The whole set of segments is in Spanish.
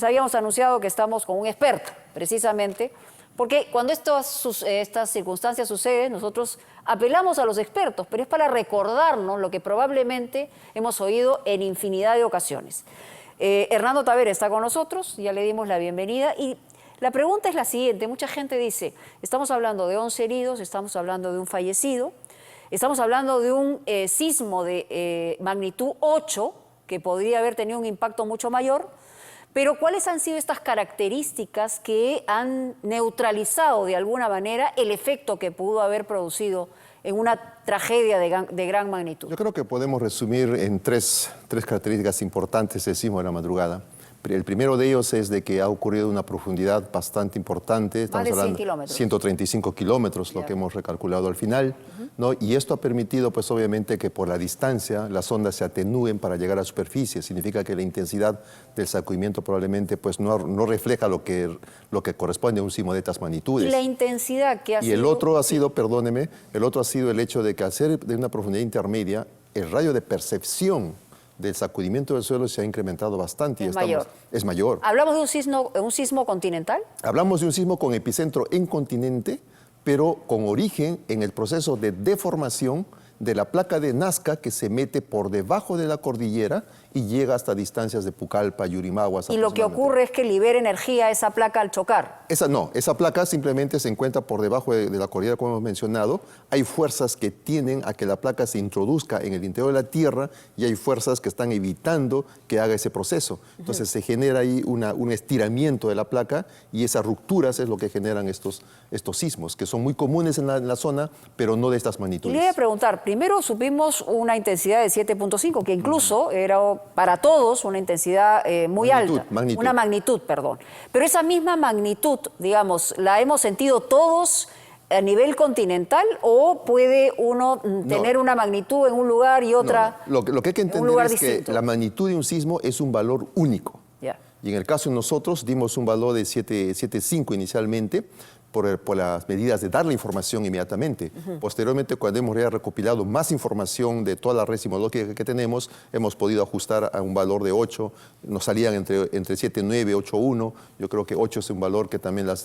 Les habíamos anunciado que estamos con un experto, precisamente, porque cuando estas circunstancias suceden, nosotros apelamos a los expertos, pero es para recordarnos lo que probablemente hemos oído en infinidad de ocasiones. Hernando Tavera está con nosotros, ya le dimos la bienvenida y la pregunta es la siguiente. Mucha gente dice, estamos hablando de 11 heridos, estamos hablando de un fallecido, estamos hablando de un sismo de magnitud 8 que podría haber tenido un impacto mucho mayor, pero ¿cuáles han sido estas características que han neutralizado de alguna manera el efecto que pudo haber producido en una tragedia de gran magnitud? Yo creo que podemos resumir en tres características importantes del sismo de la madrugada. El primero de ellos es de que ha ocurrido a una profundidad bastante importante. Más de 100 kilómetros. 135 kilómetros, lo que hemos recalculado al final, ¿no? Y esto ha permitido, pues obviamente, que por la distancia las ondas se atenúen para llegar a la superficie. Significa que la intensidad del sacudimiento probablemente pues, no refleja lo que corresponde a un sismo de estas magnitudes. Y la intensidad que ha sido... Y el otro ha sido, perdóneme, el otro ha sido el hecho de que al ser de una profundidad intermedia, el radio de percepción del sacudimiento del suelo se ha incrementado bastante. Es mayor. ¿Hablamos de un sismo continental? Hablamos de un sismo con epicentro en continente, pero con origen en el proceso de deformación de la placa de Nazca que se mete por debajo de la cordillera y llega hasta distancias de Pucallpa, Yurimaguas. Y lo que ocurre es que libera energía esa placa al chocar. Esa placa simplemente se encuentra por debajo de la cordillera, como hemos mencionado. Hay fuerzas que tienden a que la placa se introduzca en el interior de la Tierra y hay fuerzas que están evitando que haga ese proceso. Entonces se genera ahí un estiramiento de la placa y esas rupturas es lo que generan estos sismos, que son muy comunes en la zona, pero no de estas magnitudes. Y le voy a preguntar, primero supimos una intensidad de 7.5, que incluso era para todos una intensidad muy alta. Una magnitud, perdón. Pero esa misma magnitud, digamos, ¿la hemos sentido todos a nivel continental o puede uno tener una magnitud en un lugar y otra Lo que hay que entender es que la magnitud de un sismo es un valor único. Y en el caso de nosotros dimos un valor de 7.5 inicialmente, por las medidas de dar la información inmediatamente. Posteriormente, cuando hemos recopilado más información de toda la red sismológica que tenemos, hemos podido ajustar a un valor de 8. Nos salían entre 7.9, 8.1. Yo creo que 8 es un valor que también las...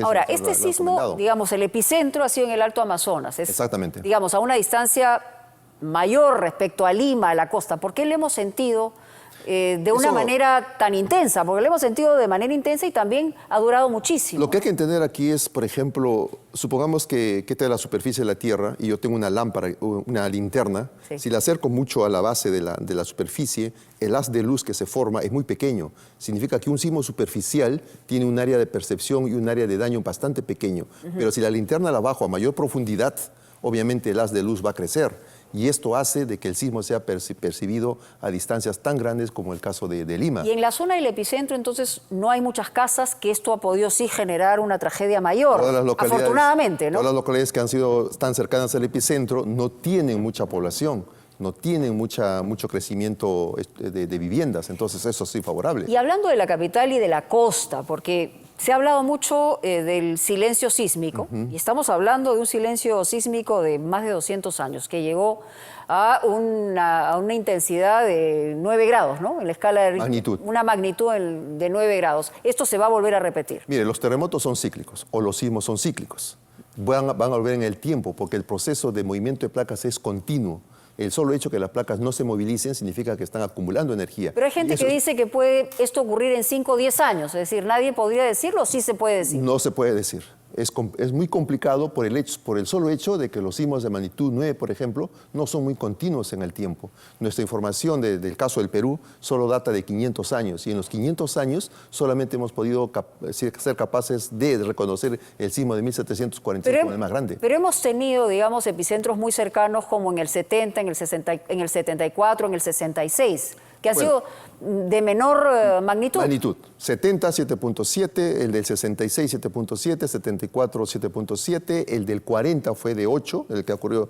Ahora, este sismo, digamos, el epicentro ha sido en el Alto Amazonas. Exactamente. Digamos, a una distancia mayor respecto a Lima, a la costa. ¿Por qué le hemos sentido de una manera tan intensa? Porque lo hemos sentido de manera intensa y también ha durado muchísimo. Lo que hay que entender aquí es, por ejemplo, supongamos que esta es la superficie de la Tierra y yo tengo una lámpara, una linterna. Si la acerco mucho a la base de la superficie, el haz de luz que se forma es muy pequeño. Significa que un sismo superficial tiene un área de percepción y un área de daño bastante pequeño. Pero si la linterna la bajo a mayor profundidad, obviamente el haz de luz va a crecer. Y esto hace de que el sismo sea percibido a distancias tan grandes como el caso de Lima. Y en la zona del epicentro, entonces, no hay muchas casas, que esto ha podido sí generar una tragedia mayor, afortunadamente, ¿no? Todas las localidades que han sido tan cercanas al epicentro no tienen mucha población, no tienen mucho crecimiento de viviendas, entonces eso sí favorable. Y hablando de la capital y de la costa, porque se ha hablado mucho del silencio sísmico, y estamos hablando de un silencio sísmico de más de 200 años, que llegó a una intensidad de 9 grados, ¿no? En la escala de magnitud. Una magnitud de 9 grados. Esto se va a volver a repetir. Mire, los terremotos son cíclicos, o los sismos son cíclicos. Van a volver en el tiempo, porque el proceso de movimiento de placas es continuo. El solo hecho que las placas no se movilicen significa que están acumulando energía. Pero hay gente que dice que puede esto ocurrir en 5 o 10 años. Es decir, ¿nadie podría decirlo o sí se puede decir? No se puede decir. Es muy complicado por el solo hecho de que los sismos de magnitud 9, por ejemplo, no son muy continuos en el tiempo. Nuestra información del caso del Perú solo data de 500 años y en los 500 años solamente hemos podido ser capaces de reconocer el sismo de 1745 como el más grande. Pero hemos tenido, digamos, epicentros muy cercanos como en el 70, en el 74, en el 66, que ha sido de menor magnitud. 70, 7.7, el del 66, 7.7, 74, 7.7, el del 40 fue de 8, el que ocurrió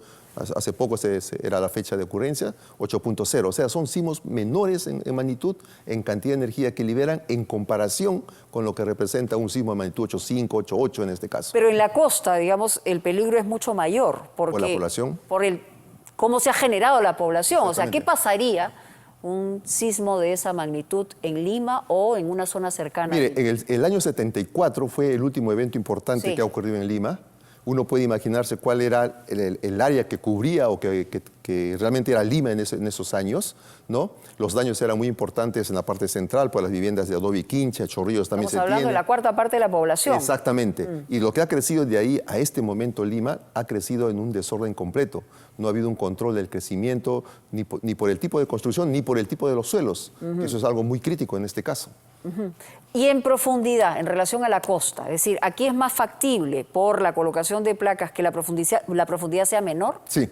hace poco era la fecha de ocurrencia, 8.0. O sea, son sismos menores en magnitud, en cantidad de energía que liberan en comparación con lo que representa un sismo de magnitud 8.5, 8.8 en este caso. Pero en la costa, digamos, el peligro es mucho mayor. ¿Por la población? Por cómo se ha generado la población. O sea, ¿qué pasaría un sismo de esa magnitud en Lima o en una zona cercana? Mire, en el año 74 fue el último evento importante que ha ocurrido en Lima. Uno puede imaginarse cuál era el área que cubría o que realmente era Lima en esos años, ¿no? Los daños eran muy importantes en la parte central, por las viviendas de adobe y quincha, Chorrillos también se tiene. Estamos hablando de la cuarta parte de la población. Exactamente. Y lo que ha crecido de ahí a este momento Lima ha crecido en un desorden completo. No ha habido un control del crecimiento ni por el tipo de construcción ni por el tipo de los suelos. Eso es algo muy crítico en este caso. Y en profundidad, en relación a la costa, es decir, ¿aquí es más factible por la colocación de placas que la profundidad sea menor? Sí.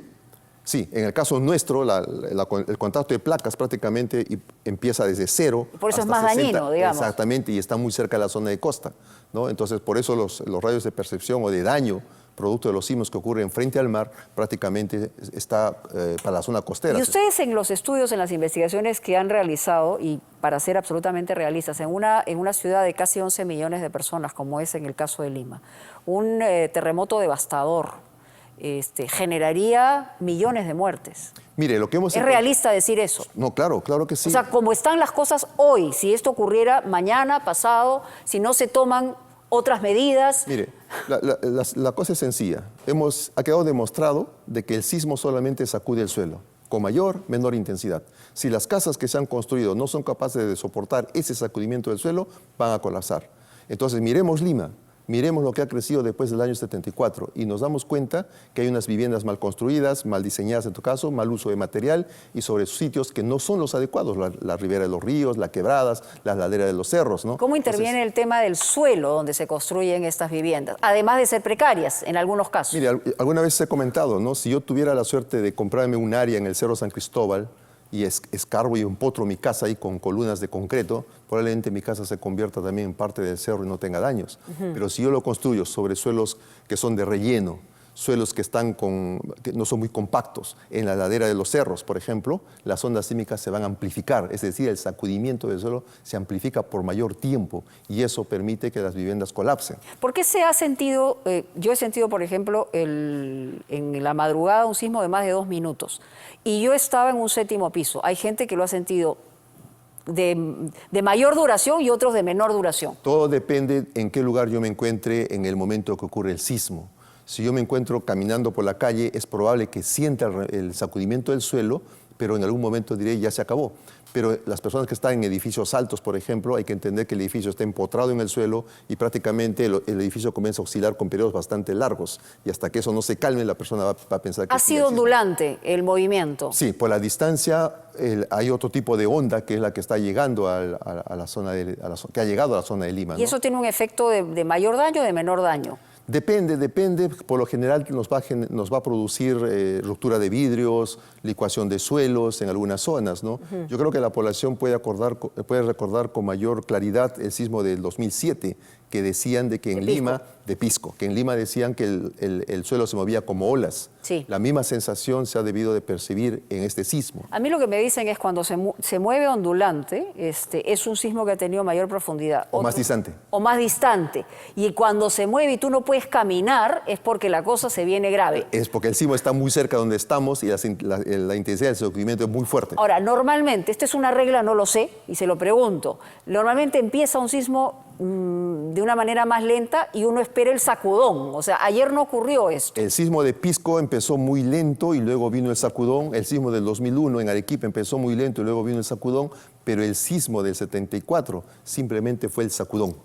Sí, en el caso nuestro, el contacto de placas prácticamente empieza desde cero. Por eso hasta es más 60, dañino, digamos. Exactamente, y está muy cerca de la zona de costa, ¿no? Entonces, por eso los radios de percepción o de daño producto de los sismos que ocurren frente al mar prácticamente está para la zona costera. Y ustedes en los estudios, en las investigaciones que han realizado, y para ser absolutamente realistas, en una ciudad de casi 11 millones de personas, como es en el caso de Lima, un terremoto devastador, generaría millones de muertes. Mire, lo que hemos... ¿Es realista decir eso? No, claro que sí. O sea, como están las cosas hoy, si esto ocurriera mañana, pasado, si no se toman otras medidas... Mire, la cosa es sencilla. Ha quedado demostrado de que el sismo solamente sacude el suelo, con mayor, menor intensidad. Si las casas que se han construido no son capaces de soportar ese sacudimiento del suelo, van a colapsar. Entonces, miremos Lima. Miremos lo que ha crecido después del año 74 y nos damos cuenta que hay unas viviendas mal construidas, mal diseñadas en tu caso, mal uso de material y sobre sitios que no son los adecuados, la ribera de los ríos, las quebradas, las laderas de los cerros, ¿no? ¿Cómo interviene el tema del suelo donde se construyen estas viviendas? Además de ser precarias en algunos casos. Mire, alguna vez he comentado, ¿no? Si yo tuviera la suerte de comprarme un área en el Cerro San Cristóbal, y escarbo y empotro mi casa ahí con columnas de concreto, probablemente mi casa se convierta también en parte del cerro y no tenga daños. Pero si yo lo construyo sobre suelos que son de relleno, suelos que no son muy compactos, en la ladera de los cerros, por ejemplo, las ondas sísmicas se van a amplificar, es decir, el sacudimiento del suelo se amplifica por mayor tiempo y eso permite que las viviendas colapsen. ¿Por qué se ha sentido, yo he sentido, por ejemplo, en la madrugada un sismo de más de 2 minutos y yo estaba en un 7º piso? Hay gente que lo ha sentido de mayor duración y otros de menor duración. Todo depende en qué lugar yo me encuentre en el momento que ocurre el sismo. Si yo me encuentro caminando por la calle, es probable que sienta el sacudimiento del suelo, pero en algún momento diré ya se acabó. Pero las personas que están en edificios altos, por ejemplo, hay que entender que el edificio está empotrado en el suelo y prácticamente el edificio comienza a oscilar con periodos bastante largos. Y hasta que eso no se calme, la persona va a pensar que... ¿Ha sido ondulante el movimiento? Sí, por la distancia hay otro tipo de onda que es la que está llegando a la zona que ha llegado a la zona de Lima, ¿no? ¿Y eso tiene un efecto de mayor daño o de menor daño? Depende. Por lo general nos va a producir ruptura de vidrios, licuación de suelos en algunas zonas, ¿no? Yo creo que la población puede recordar con mayor claridad el sismo del 2007, que decían de que en Lima, de Pisco, que en Lima decían que el suelo se movía como olas. Sí. La misma sensación se ha debido de percibir en este sismo. A mí lo que me dicen es cuando se mueve ondulante, es un sismo que ha tenido mayor profundidad. O más distante. O más distante. Y cuando se mueve y tú no puedes caminar, es porque la cosa se viene grave. Es porque el sismo está muy cerca de donde estamos y la intensidad del sacudimiento es muy fuerte. Ahora, normalmente, esta es una regla, no lo sé, y se lo pregunto, normalmente empieza un sismo de una manera más lenta y uno espera el sacudón. O sea, ayer no ocurrió esto. El sismo de Pisco empezó muy lento y luego vino el sacudón. El sismo del 2001 en Arequipa empezó muy lento y luego vino el sacudón, pero el sismo del 74 simplemente fue el sacudón.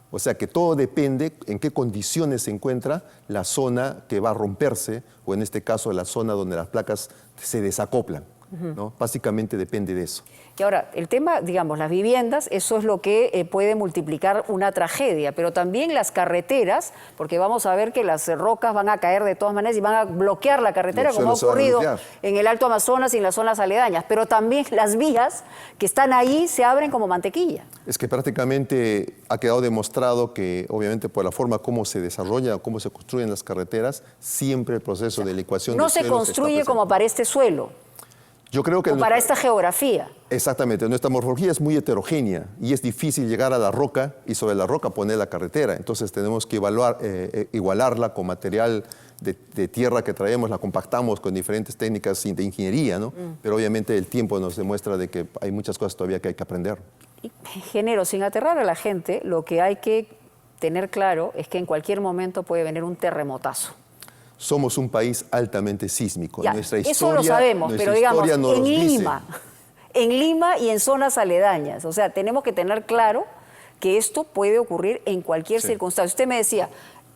O sea que todo depende en qué condiciones se encuentra la zona que va a romperse, o en este caso la zona donde las placas se desacoplan, ¿no? Básicamente depende de eso. Y ahora, el tema, digamos, las viviendas, eso es lo que puede multiplicar una tragedia, pero también las carreteras, porque vamos a ver que las rocas van a caer de todas maneras y van a bloquear la carretera, como ha ocurrido en el Alto Amazonas y en las zonas aledañas, pero también las vías que están ahí se abren como mantequilla. Es que prácticamente ha quedado demostrado que, obviamente, por la forma como se desarrolla, cómo se construyen las carreteras, siempre el proceso de licuación no de se suelos construye está como para este suelo. Yo creo que o para esta geografía. Exactamente. Nuestra morfología es muy heterogénea y es difícil llegar a la roca y sobre la roca poner la carretera. Entonces tenemos que igualarla con material de tierra que traemos, la compactamos con diferentes técnicas de ingeniería, ¿no? Pero obviamente el tiempo nos demuestra de que hay muchas cosas todavía que hay que aprender. Ingeniero, sin aterrar a la gente, lo que hay que tener claro es que en cualquier momento puede venir un terremotazo. Somos un país altamente sísmico. Ya, nuestra historia, eso lo sabemos, pero digamos, en Lima y en zonas aledañas. O sea, tenemos que tener claro que esto puede ocurrir en cualquier circunstancia. Usted me decía,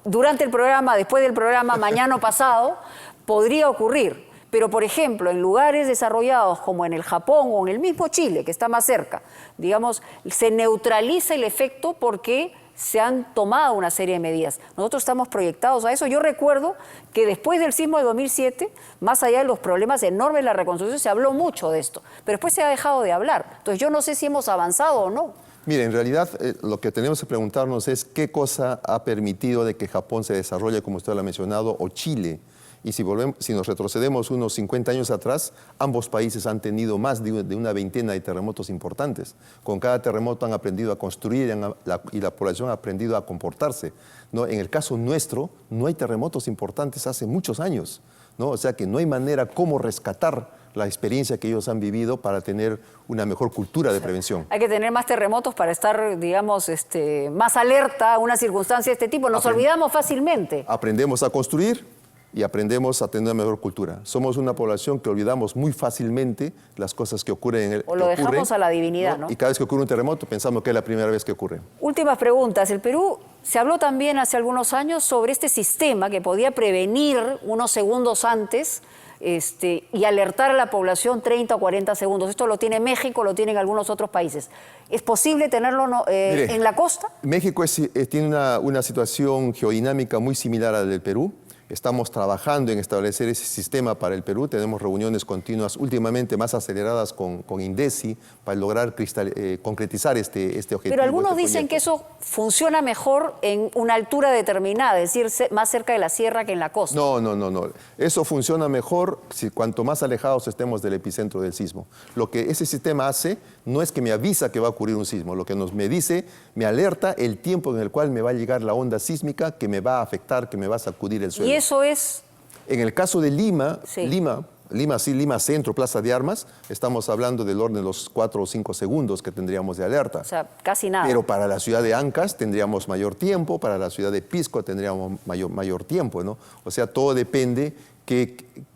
durante el programa, después del programa, mañana o pasado, podría ocurrir. Pero, por ejemplo, en lugares desarrollados como en el Japón o en el mismo Chile, que está más cerca, digamos, se neutraliza el efecto porque se han tomado una serie de medidas. Nosotros estamos proyectados a eso. Yo recuerdo que después del sismo de 2007, más allá de los problemas enormes de la reconstrucción, se habló mucho de esto, pero después se ha dejado de hablar. Entonces yo no sé si hemos avanzado o no. Mire, en realidad lo que tenemos que preguntarnos es qué cosa ha permitido de que Japón se desarrolle, como usted lo ha mencionado, o Chile. Y si nos retrocedemos unos 50 años atrás, ambos países han tenido más de una veintena de terremotos importantes. Con cada terremoto han aprendido a construir y la población ha aprendido a comportarse, ¿no? En el caso nuestro, no hay terremotos importantes hace muchos años, ¿no? O sea que no hay manera cómo rescatar la experiencia que ellos han vivido para tener una mejor cultura de prevención. Hay que tener más terremotos para estar, digamos, más alerta a una circunstancia de este tipo. Nos olvidamos fácilmente. Aprendemos a construir y aprendemos a tener una mejor cultura. Somos una población que olvidamos muy fácilmente las cosas que ocurren en el o lo dejamos a la divinidad, ¿no? Y cada vez que ocurre un terremoto pensamos que es la primera vez que ocurre. Últimas preguntas. El Perú, se habló también hace algunos años sobre este sistema que podía prevenir unos segundos antes y alertar a la población 30 o 40 segundos. Esto lo tiene México, lo tienen algunos otros países. ¿Es posible tenerlo Mire, en la costa? México tiene una situación geodinámica muy similar a la del Perú. Estamos trabajando en establecer ese sistema para el Perú. Tenemos reuniones continuas, últimamente más aceleradas con INDECI, para lograr concretizar este objetivo. Pero algunos dicen que eso funciona mejor en una altura determinada, es decir, más cerca de la sierra que en la costa. No. Eso funciona mejor cuanto más alejados estemos del epicentro del sismo. Lo que ese sistema hace no es que me avisa que va a ocurrir un sismo, lo que me dice, me alerta el tiempo en el cual me va a llegar la onda sísmica que me va a afectar, que me va a sacudir el suelo. ¿Y eso es? En el caso de Lima, Lima Centro, Plaza de Armas, estamos hablando del orden de los 4 o 5 segundos que tendríamos de alerta. O sea, casi nada. Pero para la ciudad de Ancash tendríamos mayor tiempo, para la ciudad de Pisco tendríamos mayor tiempo, ¿no? O sea, todo depende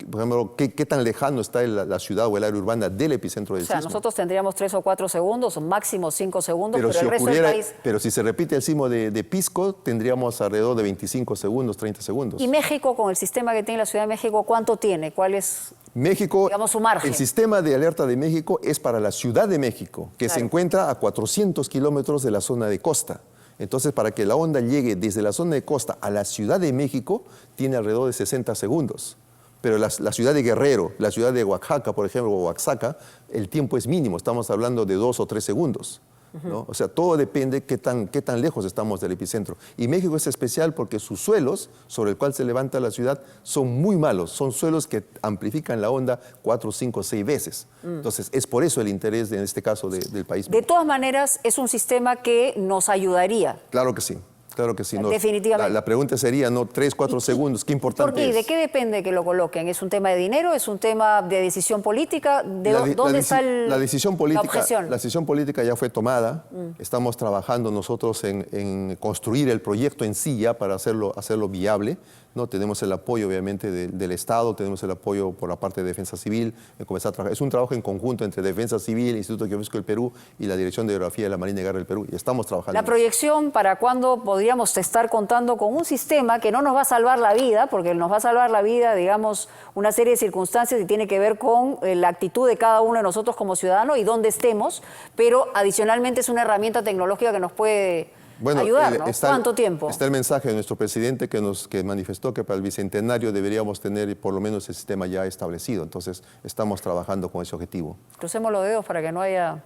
por ejemplo, qué tan lejano está la ciudad o el área urbana del epicentro del sismo. O sea, nosotros tendríamos 3 o 4 segundos, o máximo 5 segundos, pero el resto del país... Pero si se repite el sismo de Pisco, tendríamos alrededor de 25 segundos, 30 segundos. ¿Y México, con el sistema que tiene la Ciudad de México, cuánto tiene? ¿Cuál es, México, digamos, su margen? El sistema de alerta de México es para la Ciudad de México, que se encuentra a 400 kilómetros de la zona de costa. Entonces, para que la onda llegue desde la zona de costa a la Ciudad de México, tiene alrededor de 60 segundos. Pero la ciudad de Guerrero, la ciudad de Oaxaca, por ejemplo, o Oaxaca, el tiempo es mínimo, estamos hablando de 2 o 3 segundos. ¿no? O sea, todo depende qué tan lejos estamos del epicentro. Y México es especial porque sus suelos, sobre el cual se levanta la ciudad, son muy malos. Son suelos que amplifican la onda 4, 5, 6 veces. Entonces, es por eso el interés, en este caso, del país. De todas maneras, es un sistema que nos ayudaría. Claro que sí. Claro que sí. No, definitivamente. La pregunta sería, 3, 4 segundos, ¿qué importante ¿Por qué? es? ¿De qué depende que lo coloquen? ¿Es un tema de dinero? ¿Es un tema de decisión política? ¿Dónde está la objeción? La decisión política ya fue tomada. Estamos trabajando nosotros en construir el proyecto en sí ya para hacerlo viable. ¿no? Tenemos el apoyo, obviamente, del Estado, tenemos el apoyo por la parte de Defensa Civil. Comenzar a trabajar. Es un trabajo en conjunto entre Defensa Civil, Instituto Geofísico del Perú y la Dirección de Hidrografía de la Marina de Guerra del Perú. Y estamos trabajando. La proyección, ¿para cuándo podríamos estar contando con un sistema que no nos va a salvar la vida? Porque nos va a salvar la vida, digamos, una serie de circunstancias y tiene que ver con la actitud de cada uno de nosotros como ciudadanos y dónde estemos, pero adicionalmente es una herramienta tecnológica que nos puede... ayudar, ¿no? ¿Cuánto tiempo? Está el mensaje de nuestro presidente que manifestó que para el Bicentenario deberíamos tener por lo menos el sistema ya establecido. Entonces, estamos trabajando con ese objetivo. Crucemos los dedos para que no haya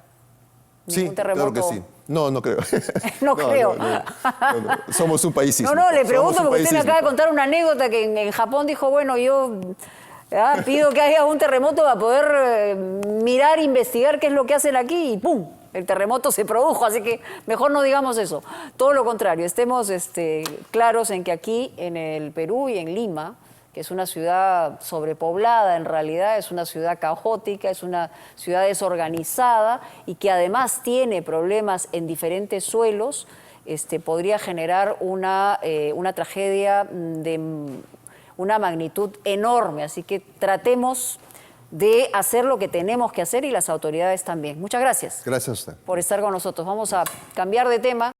ningún terremoto. Claro que sí. No creo. No creo. No. Somos un país sísmico. No, le pregunto porque usted me acaba de contar una anécdota que en Japón dijo, bueno, yo Pido que haya un terremoto para poder mirar, investigar qué es lo que hacen aquí y ¡pum! El terremoto se produjo, así que mejor no digamos eso. Todo lo contrario, estemos claros en que aquí en el Perú y en Lima, que es una ciudad sobrepoblada en realidad, es una ciudad caótica, es una ciudad desorganizada y que además tiene problemas en diferentes suelos, podría generar una tragedia de una magnitud enorme. Así que tratemos de hacer lo que tenemos que hacer y las autoridades también. Muchas gracias. Gracias a usted. Por estar con nosotros. Vamos a cambiar de tema.